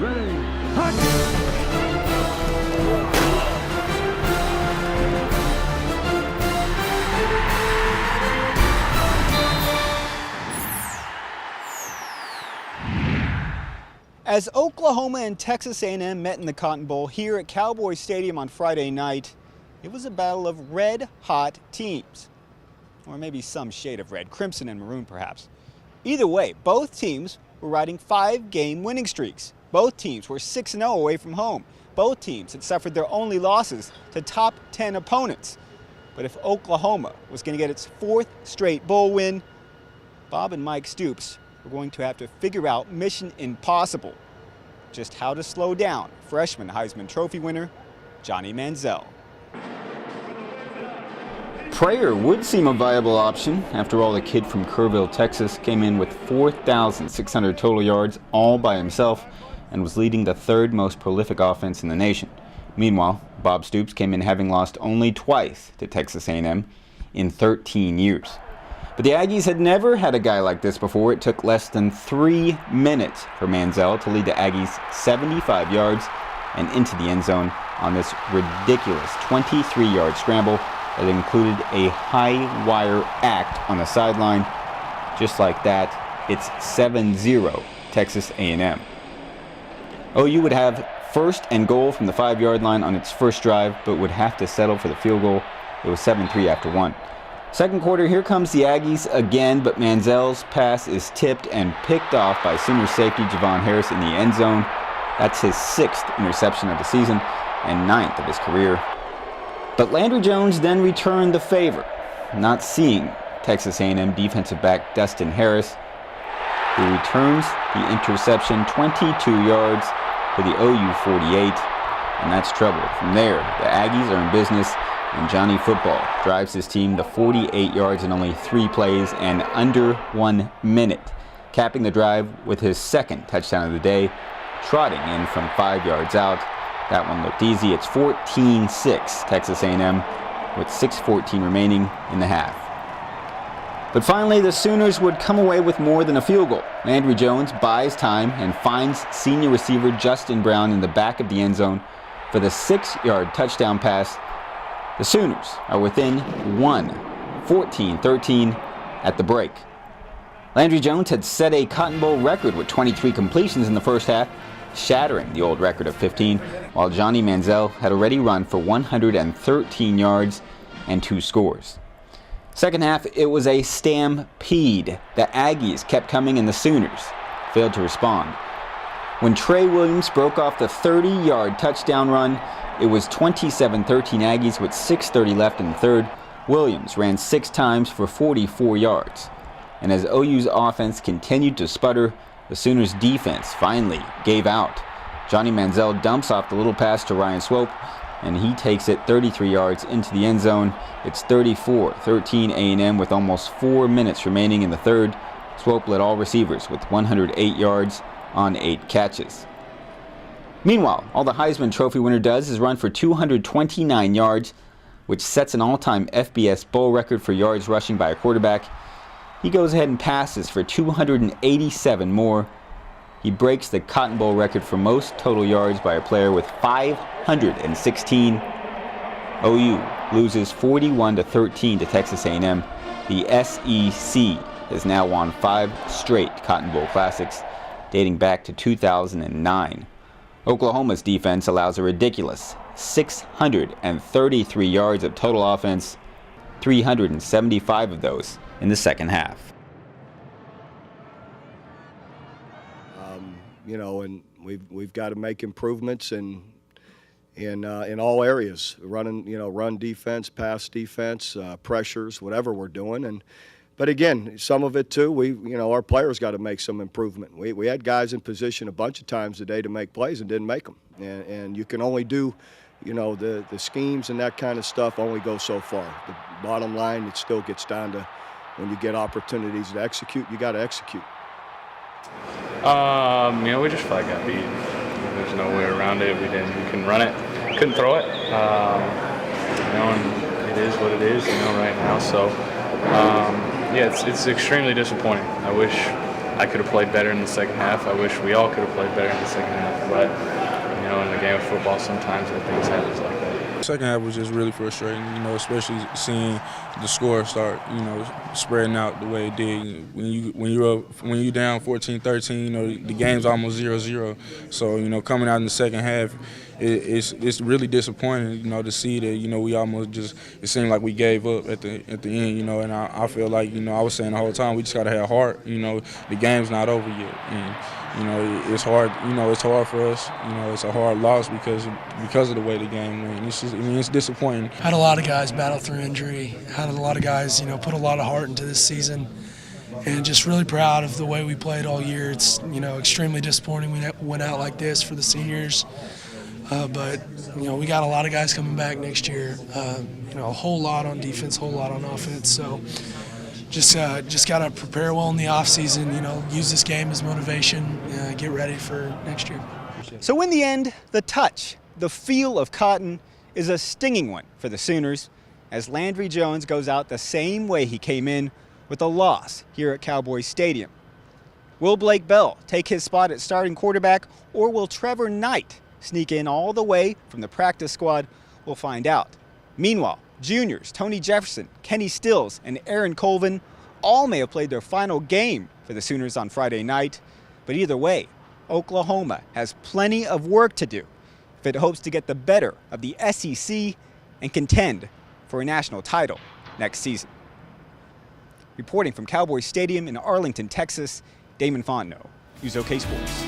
Ready, hot! As Oklahoma and Texas A&M met in the Cotton Bowl here at Cowboys Stadium on Friday night, it was a battle of red-hot teams. Or maybe some shade of red, crimson and maroon perhaps. Either way, both teams were riding 5-game winning streaks. Both teams were 6-0 away from home. Both teams had suffered their only losses to top 10 opponents. But if Oklahoma was going to get its 4th straight bowl win, Bob and Mike Stoops were going to have to figure out mission impossible: just how to slow down freshman Heisman Trophy winner Johnny Manziel. Prayer would seem a viable option. After all, the kid from Kerrville, Texas came in with 4,600 total yards all by himself and was leading the 3rd most prolific offense in the nation. Meanwhile, Bob Stoops came in having lost only twice to Texas A&M in 13 years. But the Aggies had never had a guy like this before. It took less than 3 minutes for Manziel to lead the Aggies 75 yards and into the end zone on this ridiculous 23-yard scramble that included a high-wire act on the sideline. Just like that, it's 7-0 Texas A&M. OU would have 1st and goal from the 5-yard line on its first drive, but would have to settle for the field goal. It was 7-3 after 1. Second quarter, here comes the Aggies again, but Manziel's pass is tipped and picked off by Sooner safety Javon Harris in the end zone. That's his 6th interception of the season and 9th of his career. But Landry Jones then returned the favor, not seeing Texas A&M defensive back Dustin Harris, who returns the interception 22 yards to the OU 48, and that's trouble. From there, the Aggies are in business, and Johnny Football drives his team to 48 yards in only 3 plays and under 1 minute, capping the drive with his 2nd touchdown of the day, trotting in from 5 yards out. That one looked easy. It's 14-6 Texas A&M with 6:14 remaining in the half. But finally, the Sooners would come away with more than a field goal. Landry Jones buys time and finds senior receiver Justin Brown in the back of the end zone for the 6-yard touchdown pass. The Sooners are within 1, 14-13 at the break. Landry Jones had set a Cotton Bowl record with 23 completions in the first half, shattering the old record of 15, while Johnny Manziel had already run for 113 yards and 2 scores. Second half, it was a stampede. The Aggies kept coming and the Sooners failed to respond. When Trey Williams broke off the 30-yard touchdown run, it was 27-13 Aggies with 6:30 left in the third. Williams ran 6 times for 44 yards. And as OU's offense continued to sputter, the Sooners' defense finally gave out. Johnny Manziel dumps off the little pass to Ryan Swope, and he takes it 33 yards into the end zone. It's 34-13 A&M with almost 4 minutes remaining in the third. Swope led all receivers with 108 yards on 8 catches. Meanwhile, all the Heisman Trophy winner does is run for 229 yards, which sets an all-time FBS Bowl record for yards rushing by a quarterback. He goes ahead and passes for 287 more. He breaks the Cotton Bowl record for most total yards by a player with 516. OU loses 41-13 to Texas A&M. The SEC has now won 5 straight Cotton Bowl Classics, dating back to 2009. Oklahoma's defense allows a ridiculous 633 yards of total offense, 375 of those in the second half. And we've got to make improvements in all areas, run defense, pass defense, pressures, whatever we're doing. But again, some of it too, our players got to make some improvement. We had guys in position a bunch of times today to make plays and didn't make them. And you can only do, the schemes and that kind of stuff only go so far. The bottom line, it still gets down to when you get opportunities to execute, you got to execute. We just flat got beat. There's no way around it. We couldn't run it, couldn't throw it. And it is what it is, right now. So, it's extremely disappointing. I wish I could have played better in the second half. I wish we all could have played better in the second half. But, in the game of football, sometimes things happen like that. Second half was just really frustrating, especially seeing the score start, spreading out the way it did. When you're down 14-13, the game's almost 0-0. So, coming out in the second half, it's really disappointing, to see that, we almost it seemed like we gave up at the end, and I feel like, I was saying the whole time, we just got to have heart, the game's not over yet. And, it's hard, it's hard for us, it's a hard loss because of the way the game went. It's disappointing. Had a lot of guys battle through injury, had a lot of guys, put a lot of heart into this season, and just really proud of the way we played all year. It's, extremely disappointing we went out like this for the seniors. But, we got a lot of guys coming back next year, a whole lot on defense, a whole lot on offense. So just got to prepare well in the offseason, use this game as motivation, get ready for next year. So in the end, the touch, the feel of Cotton is a stinging one for the Sooners as Landry Jones goes out the same way he came in with a loss here at Cowboys Stadium. Will Blake Bell take his spot at starting quarterback, or will Trevor Knight sneak in all the way from the practice squad? We'll find out. Meanwhile, juniors Tony Jefferson, Kenny Stills, and Aaron Colvin all may have played their final game for the Sooners on Friday night. But either way, Oklahoma has plenty of work to do if it hopes to get the better of the SEC and contend for a national title next season. Reporting from Cowboys Stadium in Arlington, Texas, Damon Fontenot, News OK Sports.